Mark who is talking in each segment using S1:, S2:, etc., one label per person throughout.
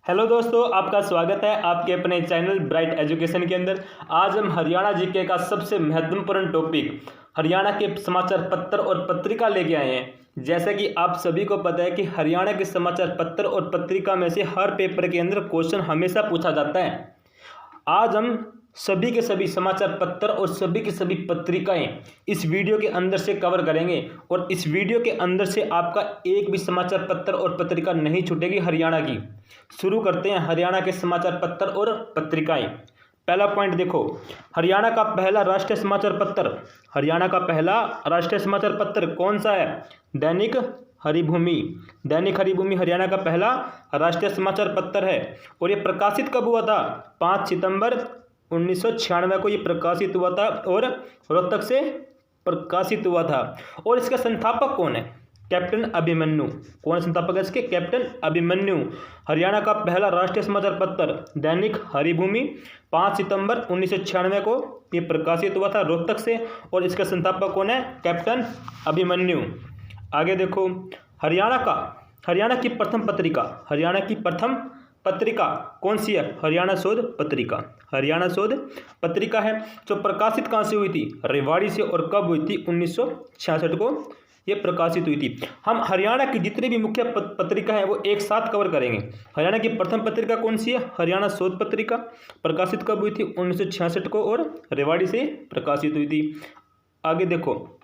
S1: Hello दोस्तों, आपका स्वागत है आपके अपने चैनल ब्राइट एजुकेशन के अंदर। आज हम हरियाणा जीके का सबसे महत्वपूर्ण टॉपिक हरियाणा के समाचार पत्र और पत्रिका लेके आए हैं। जैसे कि आप सभी को पता है कि हरियाणा के समाचार पत्र और पत्रिका में से हर पेपर के अंदर क्वेश्चन हमेशा पूछा जाता है। आज हम सभी के सभी समाचार पत्र और सभी की सभी पत्रिकाएं इस वीडियो के अंदर से कवर करेंगे और इस वीडियो के अंदर से आपका एक भी समाचार पत्र और पत्रिका नहीं छूटेगी हरियाणा की। शुरू करते हैं हरियाणा के समाचार पत्र और पत्रिकाएं। पहला पॉइंट देखो, हरियाणा का पहला राष्ट्रीय समाचार पत्र। हरियाणा का पहला राष्ट्रीय समाचार पत्र कौन सा है? दैनिक हरिभूमि। दैनिक हरिभूमि हरियाणा का पहला राष्ट्रीय समाचार पत्र है और ये प्रकाशित कब हुआ था? 5 सितंबर 1996 को ये प्रकाशित हुआ था और रोहतक से प्रकाशित हुआ था। और इसका संस्थापक कौन है? कैप्टन अभिमन्यु। कौन संस्थापक है इसके? कैप्टन अभिमन्यु। हरियाणा का पहला राष्ट्रीय समाचार पत्र दैनिक हरिभूमि 5 सितंबर 1996 को ये प्रकाशित हुआ था रोहतक से और इसका संस्थापक कौन है? कैप्टन अभिमन्यु। आगे देखो, हरियाणा की प्रथम पत्रिका। हरियाणा की प्रथम पत्रिका कौन सी है? हरियाणा शोध पत्रिका। हरियाणा शोध पत्रिका है जो प्रकाशित कहाँ से हुई थी? रेवाड़ी से। और कब हुई थी? 1966 को ये प्रकाशित हुई थी। हम हरियाणा की जितनी भी मुख्य पत्रिका है वो एक साथ कवर करेंगे। हरियाणा की प्रथम पत्रिका कौन सी है? हरियाणा शोध पत्रिका। प्रकाशित कब हुई थी? 1966 को और रेवाड़ी से प्रकाशित हुई थी। आगे देखो,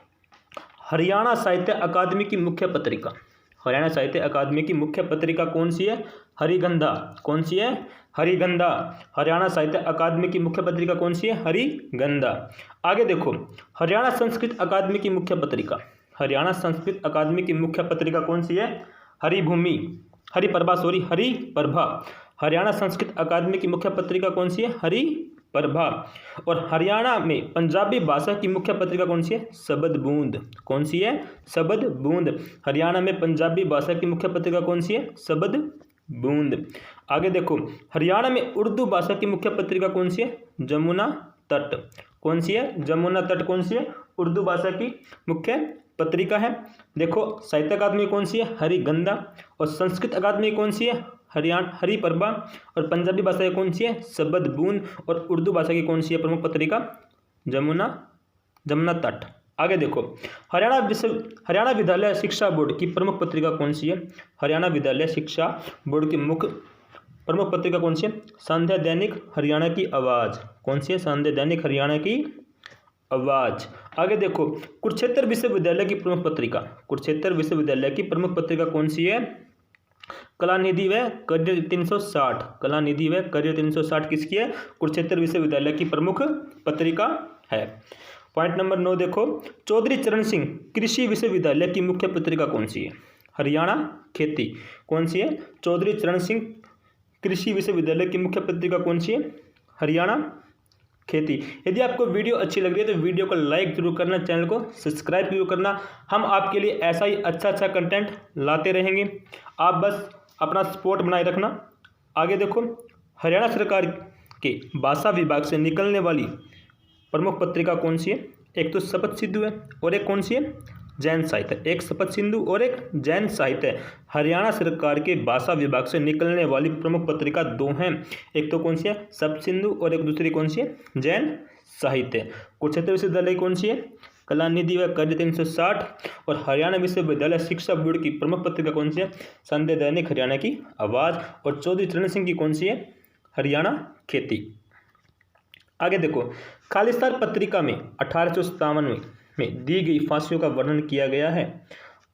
S1: हरियाणा साहित्य अकादमी की मुख्य पत्रिका। हरियाणा साहित्य अकादमी की मुख्य पत्रिका कौन सी है? हरिगंधा। कौन सी है? हरिगंधा। हरियाणा साहित्य अकादमी की मुख्य पत्रिका कौन सी है? हरिगंधा। आगे देखो, हरियाणा संस्कृत अकादमी की मुख्य पत्रिका। हरियाणा संस्कृत अकादमी की मुख्य पत्रिका कौन सी है? हरिभूमि। हरिप्रभा। हरियाणा संस्कृत अकादमी की मुख्य पत्रिका कौन सी है? हरिप्रभा। और हरियाणा में पंजाबी भाषा की मुख्य पत्रिका कौन सी है? शबद बूंद। कौन सी है? शबद बूंद। हरियाणा में पंजाबी भाषा की मुख्य पत्रिका कौन सी है? शबद बूंद। आगे देखो, हरियाणा में उर्दू भाषा की मुख्य पत्रिका कौन सी है? जमुना तट। कौन सी है? जमुना तट। कौन सी है? उर्दू भाषा की मुख्य पत्रिका है। देखो, साहित्य अकादमी कौन सी है? हरिगंधा। और संस्कृत अकादमी कौन सी है? हरिप्रभा। और पंजाबी भाषा की कौन सी है? शबद बूंद। और उर्दू भाषा की कौन सी है प्रमुख पत्रिका? जमुना तट। आगे देखो, हरियाणा विद्यालय शिक्षा बोर्ड की प्रमुख पत्रिका कौन सी है? हरियाणा विद्यालय शिक्षा बोर्ड की मुख्य प्रमुख पत्रिका कौन सी है? संध्या दैनिक हरियाणा की आवाज़। कौन सी है? संध्या दैनिक हरियाणा की आवाज़। आगे देखो, कुरुक्षेत्र विश्वविद्यालय की प्रमुख पत्रिका। कुरुक्षेत्र विश्वविद्यालय की प्रमुख पत्रिका कौन सी है? कलानिधि व करियर 360। कलानिधि व करियर 360 किसकी है? कुरुक्षेत्र विश्वविद्यालय की प्रमुख पत्रिका है। पॉइंट नंबर 9 देखो, चौधरी चरण सिंह कृषि विश्वविद्यालय की मुख्य पत्रिका कौन सी है? हरियाणा खेती। कौन सी है? चौधरी चरण सिंह कृषि विश्वविद्यालय की मुख्य पत्रिका कौन सी है? हरियाणा खेती। यदि आपको वीडियो अच्छी लग रही है तो वीडियो को लाइक जरूर करना, चैनल को सब्सक्राइब जरूर करना। हम आपके लिए ऐसा ही अच्छा कंटेंट लाते रहेंगे, आप बस अपना सपोर्ट बनाए रखना। आगे देखो, हरियाणा सरकार के भाषा विभाग से निकलने वाली प्रमुख पत्रिका कौन सी है? एक तो शपथ सिंधु है और एक कौन सी है? जैन साहित्य। एक शपथ सिंधु और एक जैन साहित्य। हरियाणा सरकार के भाषा विभाग से निकलने वाली प्रमुख पत्रिका दो हैं, एक तो कौन सी है? शपथ सिंधु और एक दूसरी कौन सी है? जैन साहित्य। कुरुक्षेत्र विश्वविद्यालय कौन सी है? कलानिधि व करियर 360। और हरियाणा विश्वविद्यालय शिक्षा बोर्ड की प्रमुख पत्रिका कौन सी है? संध्या दैनिक हरियाणा की आवाज़। और चौधरी चरण सिंह की कौन सी है? हरियाणा खेती। आगे देखो, खालिस्तान पत्रिका में 1857 में दी गई फांसियों का वर्णन किया गया है।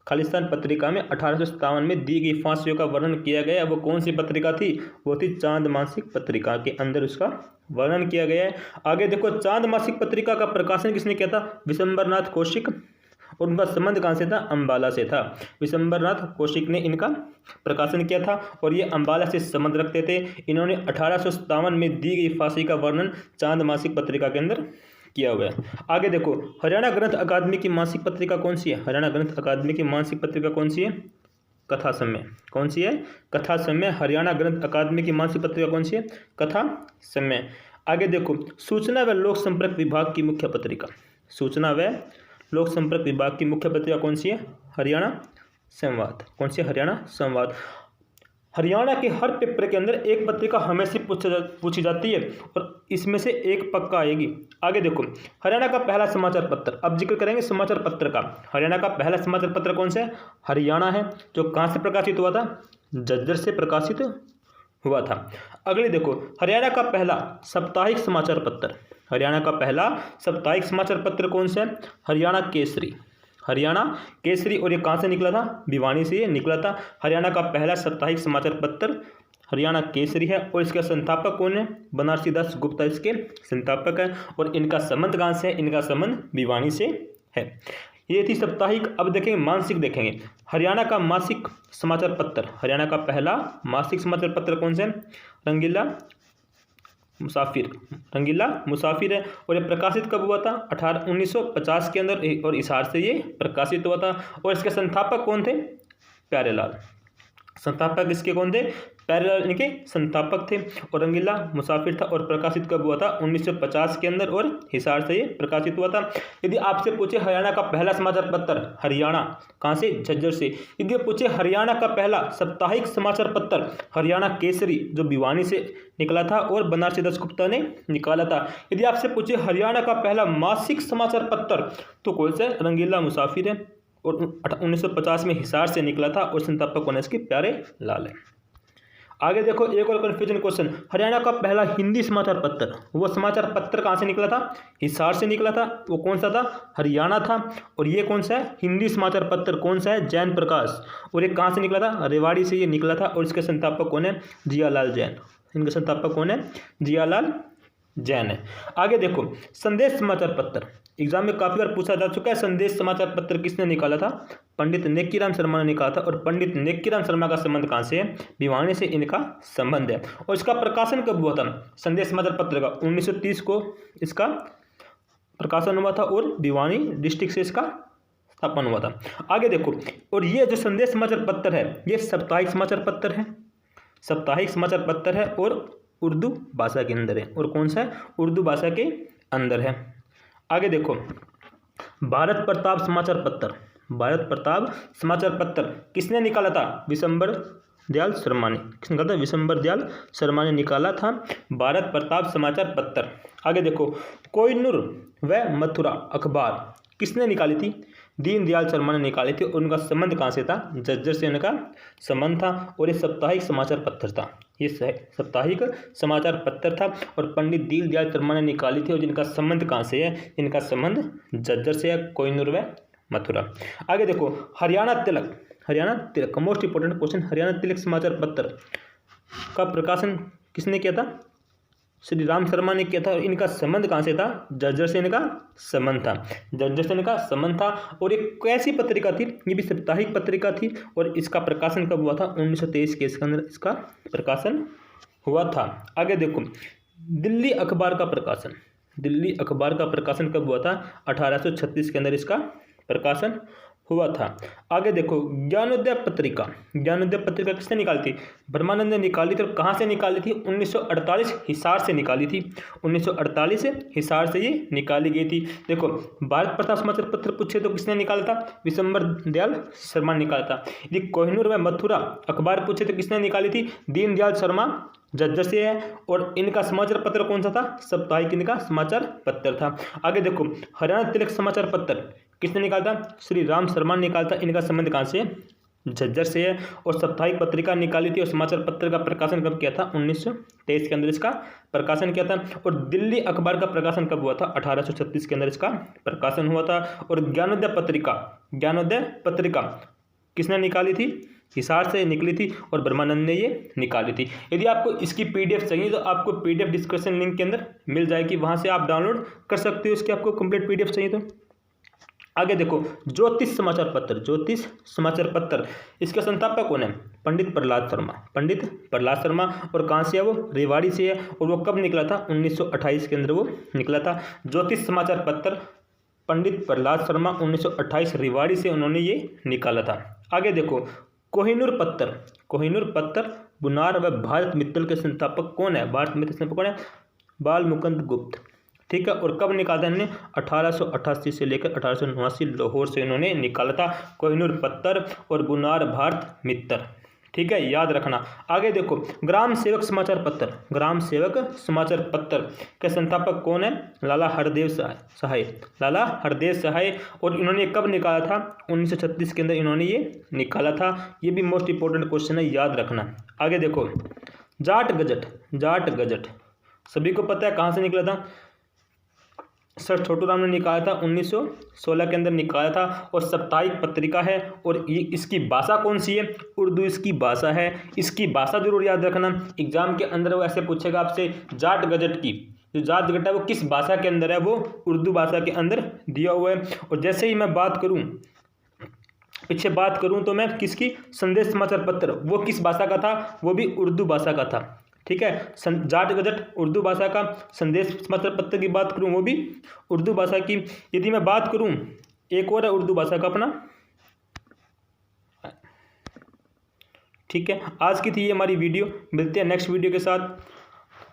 S1: खालिस्तान पत्रिका में 1857 में दी गई फांसियों का वर्णन किया गया है। वो कौन सी पत्रिका थी? वो थी चांद मासिक पत्रिका के अंदर उसका वर्णन किया गया है। आगे देखो, चांद मासिक पत्रिका का प्रकाशन किसने किया था? विशंबरनाथ कौशिक। और उनका संबंध कहाँ से था? अम्बाला से था। विशंबरनाथ कौशिक ने इनका प्रकाशन किया था और ये अम्बाला से संबंध रखते थे। इन्होंने 1857 में दी गई फांसी का वर्णन चांद मासिक पत्रिका के अंदर किया हुआ है। आगे देखो, हरियाणा ग्रंथ अकादमी की मासिक पत्रिका कौन सी है? हरियाणा ग्रंथ अकादमी की मासिक पत्रिका कौन सी है? कथा समय। कौन सी है? कथा समय। हरियाणा ग्रंथ अकादमी की मासिक पत्रिका कौन सी है? कथा समय। आगे देखो, सूचना व लोक संपर्क विभाग की मुख्य पत्रिका। सूचना व लोक संपर्क विभाग की मुख्य पत्रिका कौन सी है? हरियाणा संवाद। कौन सी? हरियाणा संवाद। हरियाणा के हर पेपर के अंदर एक पत्रिका हमेशा पूछी जाती है और इसमें से एक पक्का आएगी। आगे देखो, हरियाणा का पहला समाचार पत्र, अब जिक्र करेंगे समाचार पत्र का। हरियाणा का पहला समाचार पत्र कौन सा है? हरियाणा है, जो कहाँ से प्रकाशित हुआ था? झज्जर से प्रकाशित हुआ था। अगले देखो, हरियाणा का पहला साप्ताहिक समाचार पत्र, हरियाणा का पहला साप्ताहिक समाचार पत्र कौन सा है? हरियाणा केसरी, हरियाणा केसरी। और ये कहाँ से निकला था? भिवानी से ये निकला था। हरियाणा का पहला साप्ताहिक समाचार पत्र हरियाणा केसरी है। और इसका संस्थापक कौन है? बनारसी दास गुप्ता इसके संस्थापक है। और इनका संबंध कहाँ से है? इनका संबंध भिवानी से है। ये थी साप्ताहिक। अब देखेंगे मासिक, देखेंगे हरियाणा का मासिक समाचार पत्र, हरियाणा का पहला मासिक समाचार पत्र कौन सा है? रंगीला मुसाफिर, रंगीला मुसाफिर है। और ये प्रकाशित कब हुआ था? 1950 के अंदर, और हिसार से ये प्रकाशित हुआ था। और इसके संस्थापक कौन थे? प्यारेलाल। संस्थापक इसके कौन थे? प्यारेलाल इनके संस्थापक थे। और रंगीला मुसाफिर था और प्रकाशित कब हुआ था? 1950 के अंदर, और हिसार से ये प्रकाशित हुआ था। यदि आपसे पूछे हरियाणा का पहला समाचार पत्र, हरियाणा कहाँ से? झज्जर से। यदि पूछे हरियाणा का पहला साप्ताहिक समाचार पत्र हरियाणा केसरी, जो भिवानी से निकला था और बनारसी दास गुप्ता ने निकाला था। यदि आपसे पूछे हरियाणा का पहला मासिक समाचार पत्र, तो कौन सा? रंगीला मुसाफिर है और 1950 में हिसार से निकला था और संस्थापक कौन है इसके? प्यारेलाल है। आगे देखो, एक और कन्फ्यूजन क्वेश्चन, हरियाणा का पहला हिंदी समाचार पत्र, वो समाचार पत्र कहाँ से निकला था? हिसार से निकला था। वो कौन सा था? हरियाणा था। और ये कौन सा है? हिंदी समाचार पत्र कौन सा है? जैन प्रकाश। और ये कहाँ से निकला था? रेवाड़ी से ये निकला था। और इसके संस्थापक कौन है? जियालाल जैन। इनके संस्थापक कौन है? जियालाल जैन है। आगे देखो, संदेश समाचार पत्र, एग्जाम में काफी बार पूछा जा चुका है। संदेश समाचार पत्र किसने निकाला था? पंडित नेक्कीराम शर्मा ने निकाला था। और पंडित नेक्कीराम शर्मा का संबंध कहाँ से है? भिवानी से इनका संबंध है। और इसका प्रकाशन कब हुआ था? संदेश समाचार पत्र का 1930 को इसका प्रकाशन हुआ था और भिवानी डिस्ट्रिक्ट से इसका स्थापन हुआ था। आगे देखो, और ये जो संदेश समाचार पत्र है, ये साप्ताहिक समाचार पत्र है, साप्ताहिक समाचार पत्र है और उर्दू भाषा के अंदर है। और कौन सा है? उर्दू भाषा के अंदर है। आगे देखो, भारत प्रताप समाचार पत्र, भारत प्रताप समाचार पत्र किसने निकाला था? विशंबर दयाल शर्मा ने। किसने निकाला था? विशंबर दयाल शर्मा ने निकाला था भारत प्रताप समाचार पत्र। आगे देखो, कोहिनूर व मथुरा अखबार किसने निकाली थी? दीनदयाल शर्मा ने निकाली थी। उनका संबंध कहाँ से था? झज्जर से इनका संबंध था। और ये साप्ताहिक समाचार पत्र था, ये साप्ताहिक समाचार पत्र था और पंडित दीनदयाल शर्मा ने निकाली थी। और जिनका संबंध कहाँ से है? इनका संबंध झज्जर से है, कोहिनूर व मथुरा। आगे देखो, हरियाणा तिलक, हरियाणा तिलक का मोस्ट इंपोर्टेंट क्वेश्चन, हरियाणा तिलक समाचार पत्र का प्रकाशन किसने किया था? श्री राम शर्मा ने किया था। और इनका संबंध कहाँ से था? झज्जर से इनका संबंध था, झज्जर से इनका संबंध था। और एक कैसी पत्रिका थी? ये भी साप्ताहिक पत्रिका थी। और इसका प्रकाशन कब हुआ था? 1923 के इसके अंदर इसका प्रकाशन हुआ था। आगे देखो, दिल्ली अखबार का प्रकाशन, दिल्ली अखबार का प्रकाशन कब हुआ था? 1836 के अंदर इसका प्रकाशन हुआ था। आगे देखो, ज्ञानोदय पत्रिका, ज्ञानोदय पत्रिका किसने निकाली थी? ब्रह्मानंद ने निकाली थी। और कहाँ से निकाली थी? 1948 हिसार से निकाली थी। 1948 हिसार से ये निकाली गई थी। देखो, भारत प्रताप समाचार पत्र पूछे तो किसने निकाला था? विशंबर दयाल शर्मा ने निकाला था। यदि कोहिनूर व मथुरा अखबार पूछे तो किसने निकाली थी? दीनदयाल शर्मा, झज्जर से है। और इनका समाचार पत्र कौन सा था? साप्ताहिक इनका समाचार पत्र था। आगे देखो, हरियाणा तिलक समाचार पत्र किसने निकाला था? श्री राम शर्मा ने निकाला था। इनका संबंध कहाँ से? झज्जर से है। और साप्ताहिक पत्रिका निकाली थी। और समाचार पत्र का प्रकाशन कब किया था? 1923 के अंदर इसका प्रकाशन किया था। और दिल्ली अखबार का प्रकाशन कब हुआ था? 1836 के अंदर इसका प्रकाशन हुआ था। और ज्ञानोदय पत्रिका, ज्ञानोदय पत्रिका किसने निकाली थी? हिसार से निकली थी और ब्रह्मानंद ने ये निकाली थी। यदि आपको इसकी पीडीएफ चाहिए तो आपको पीडीएफ डिस्क्रिप्शन लिंक के अंदर मिल जाएगी, वहाँ से आप डाउनलोड कर सकते हो इसकी, आपको कंप्लीट पीडीएफ चाहिए तो। आगे देखो, ज्योतिष समाचार पत्र, ज्योतिष समाचार पत्र इसके संस्थापक कौन है? पंडित प्रहलाद शर्मा, पंडित प्रहलाद शर्मा। और कहाँ से है वो? रेवाड़ी से है। और वो कब निकला था? 1928 के अंदर वो निकला था। ज्योतिष समाचार पत्र पंडित प्रहलाद शर्मा 1928 रेवाड़ी से उन्होंने ये निकाला था। आगे देखो, कोहिनूर पत्र, कोहिनूर पत्र बुनार व भारत मित्तल के संस्थापक कौन है? भारत मित्तल संस्थापक कौन है? बालमुकुंद गुप्त। ठीक है। और कब निकाला था इन्होंने? 1888 से लेकर 1889 लाहौर से इन्होंने निकाला था कोहिनूर पत्तर और बुनार भारत मित्तर। ठीक है, याद रखना। आगे देखो, ग्राम सेवक समाचार पत्र, ग्राम सेवक समाचार पत्र के संस्थापक कौन है? लाला हरदेव सहाय, लाला हरदेव सहाय। और इन्होंने कब निकाला था? 1936 के अंदर इन्होंने ये निकाला था। ये भी मोस्ट इंपॉर्टेंट क्वेश्चन है, याद रखना। आगे देखो, जाट गजट, जाट गजट सभी को पता है कहाँ से निकला था? सर छोटू राम ने निकाला था, 1916 के अंदर निकाला था। और साप्ताहिक पत्रिका है। और ये इसकी भाषा कौन सी है? उर्दू इसकी भाषा है। इसकी भाषा जरूर याद रखना, एग्जाम के अंदर वो ऐसे पूछेगा आपसे, जाट गजट की जो जाट गजट है वो किस भाषा के अंदर है? वो उर्दू भाषा के अंदर दिया हुआ है। और जैसे ही मैं बात करूँ, पीछे बात करूँ तो मैं किसकी? संदेश समाचार पत्र, वो किस भाषा का था? वो भी उर्दू भाषा का था। ठीक है, जाट गजट उर्दू भाषा का, संदेश समाचार पत्र की बात करूं वो भी उर्दू भाषा की। यदि मैं बात करूं, एक और है उर्दू भाषा का अपना, ठीक है। आज की थी ये हमारी वीडियो, मिलते हैं नेक्स्ट वीडियो के साथ।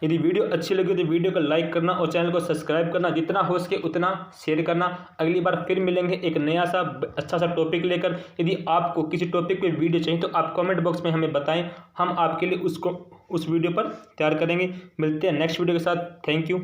S1: यदि वीडियो अच्छी लगी तो वीडियो को लाइक करना और चैनल को सब्सक्राइब करना, जितना हो सके उतना शेयर करना। अगली बार फिर मिलेंगे एक नया सा अच्छा सा टॉपिक लेकर। यदि आपको किसी टॉपिक पे वीडियो चाहिए तो आप कमेंट बॉक्स में हमें बताएं, हम आपके लिए उस वीडियो पर तैयार करेंगे। मिलते हैं नेक्स्ट वीडियो के साथ। Thank you.